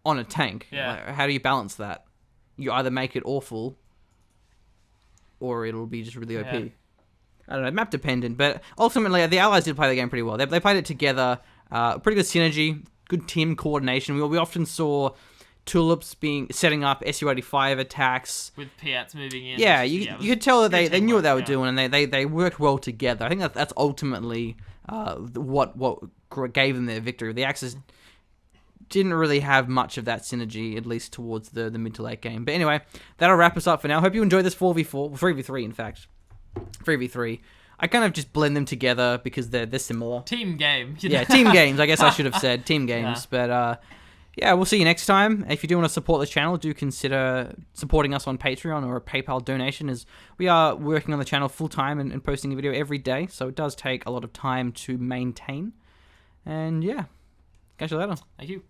on a tank. Yeah. Like, how do you balance that? You either make it awful, or it'll be just really OP. Yeah. I don't know, map dependent, but ultimately the Allies did play the game pretty well. They played it together, pretty good synergy, good team coordination. We often saw Tulips setting up SU-85 attacks. With Piats moving in. Yeah, you could tell that they knew what they were doing, and they worked well together. I think that's ultimately what gave them their victory. The Axis didn't really have much of that synergy, at least towards the mid to late game. But anyway, that'll wrap us up for now. Hope you enjoyed this 4v4, 3v3 in fact. 3v3. I kind of just blend them together because they're similar. Team game. Yeah, team games. I guess I should have said team games. Yeah. But yeah, we'll see you next time. If you do want to support the channel, do consider supporting us on Patreon or a PayPal donation, as we are working on the channel full time and posting a video every day. So it does take a lot of time to maintain. And yeah, catch you later. Thank you.